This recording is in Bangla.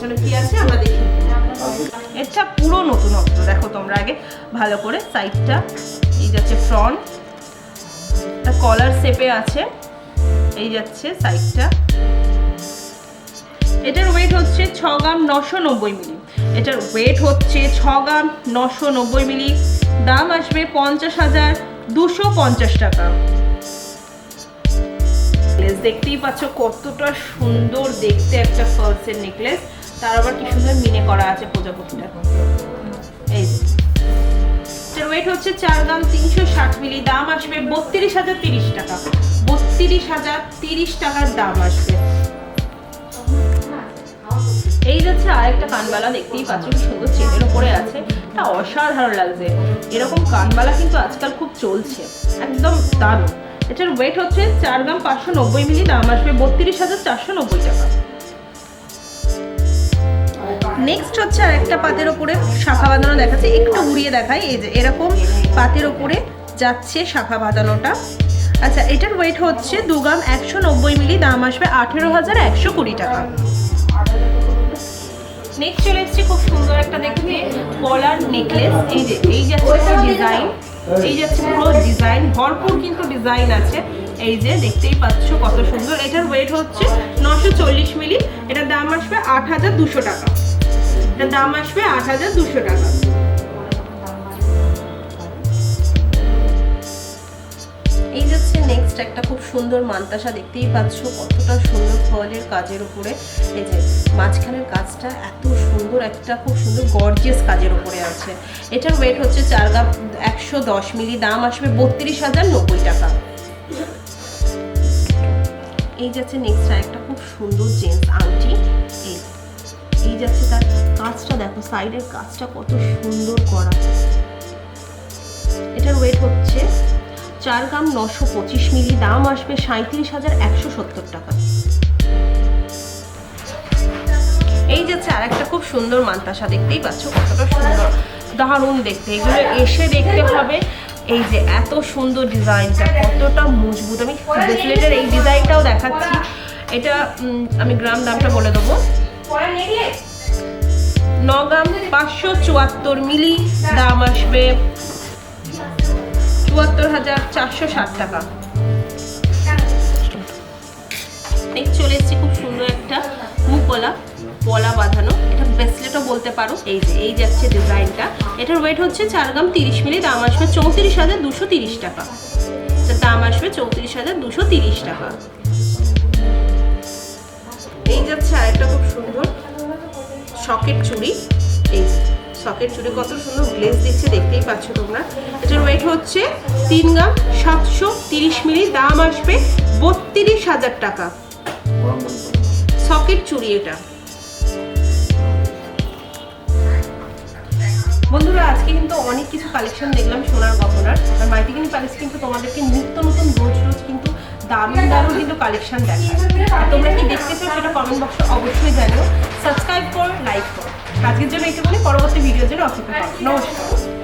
পেছনে কি আছে আমরা দেখি। এটা পুরো নতুনত্ব, দেখো তোমরা আগে ভালো করে সাইডটা, এই যাচ্ছে ফ্রন্ট, এটা কলার শেপে আছে, এই যাচ্ছে সাইডটা। এটার ওয়েট হচ্ছে 6 গ্রাম 990 মিলি। এটার ওয়েট হচ্ছে 6 গ্রাম 990 মিলি। দাম আসবে 50,250 টাকা। দেখতেই পাচ্ছ কতটা সুন্দর দেখতে একটা ফার্সের নেকলেস, তার আবার কি সুন্দর মিনে করা আছে প্রজাপতিটা। এই এটার ওয়েট হচ্ছে 4 গ্রাম 360 মিলি। দাম আসবে 32,030 টাকা। 32,030 টাকার দাম আসবে। এই যাচ্ছে আরেকটা কানবালা, দেখতেই পাচ্ছ কি সুন্দর চেনের উপরে আছে, এটা অসাধারণ লাগছে। এরকম কানবালা কিন্তু আজকাল খুব চলছে, একদম দারুণ। এটার ওয়েট হচ্ছে 4 গ্রাম 590 মিলি। দাম আসবে 32,490 টাকা। নেক্সট হচ্ছে আর একটা পাতের ওপরে শাখা বাঁধানো দেখাচ্ছে, একটু ঘুরিয়ে দেখাই। এই যে এরকম পাতের ওপরে যাচ্ছে শাখা বাঁধানোটা। আচ্ছা, এটার ওয়েট হচ্ছে 2 গ্রাম 190 মিলি। দাম আসবে 18,120 টাকা। নেক্সট চলে এসেছি খুব সুন্দর একটা দেখবে কলার নেকলেস। এই যে এই যাচ্ছে ডিজাইন, এই যাচ্ছে পুরো ডিজাইন, ভরপুর কিন্তু ডিজাইন আছে। এই যে দেখতেই পাচ্ছ কত সুন্দর। এটার ওয়েট হচ্ছে 940 মিলি। এটার দাম আসবে 8,200 টাকা। এটার দাম আসবে 8,200 টাকা। এই যাচ্ছে নেক্সট একটা খুব সুন্দর মানতাসা, দেখতেই পাচ্ছ কতটা সুন্দর ফলের কাজের উপরে। এই যে মাঝখানের কাজটা এত সুন্দর, একটা খুব সুন্দর গর্জিয়াস কাজের উপরে আছে। এটার ওয়েট হচ্ছে 4 গ্রাম 110 মিলি। দাম আসবে 32,090 টাকা। এই যাচ্ছে নেক্সট একটা খুব সুন্দর জেন্টস আংটি। এই যাচ্ছে তার কাজটা, দেখো সাইডের কাজটা কত সুন্দর করা। এটার ওয়েট হচ্ছে 4 গ্রাম 925 মিলি। দাম আসবে 37,170 টাকা। এই যাচ্ছে আর একটা খুব সুন্দর মানতাসা, দেখতেই পাচ্ছ কতটা সুন্দর, দারুণ দেখতে। এগুলো এসে দেখতে হবে। এই যে এত সুন্দর ডিজাইনটা, কতটা মজবুত। আমি ব্রেসলেটের এই ডিজাইনটাও দেখাচ্ছি। এটা আমি গ্রাম দামটা বলে দেবো। 9 গ্রাম 574 মিলি। দাম আসবে 74,460 টাকা। নেক্সট চলে এসেছি খুব সুন্দর একটা মুখওয়ালা পলা বাঁধানো, এটা ব্রেসলেটও বলতে পারো। এই যে এই যাচ্ছে ডিজাইনটা। এটার ওয়েট হচ্ছে 4 গ্রাম 30 মিলি। দাম আসবে 34,230 টাকা। দাম আসবে 34,230 টাকা। এই যাচ্ছে আরেকটা খুব সুন্দর সকেট চুড়ি। এই সকেট চুড়ি কত সুন্দর গ্লেজ দিচ্ছে, দেখতেই পাচ্ছ তোমরা। এটার ওয়েট হচ্ছে 3 গ্রাম 730 মিলি। দাম আসবে 32,000 টাকা। সকেট চুড়ি এটা। বন্ধুরা, আজকে কিন্তু অনেক কিছু কালেকশন দেখলাম সোনার গহনার। আর মাইথিকিনি প্যালেস কিন্তু তোমাদেরকে নিত্য নতুন রোজ রোজ কিন্তু দারুণ দারুণ কিন্তু কালেকশন দেখায়। আর তোমরা কি দেখতে চাও সেটা কমেন্ট বক্সে অবশ্যই জানিও। সাবস্ক্রাইব করো, লাইক করো। আজকের জন্য এইটুকুনি, পরবর্তী ভিডিওর জন্য অপেক্ষা করো। নমস্কার।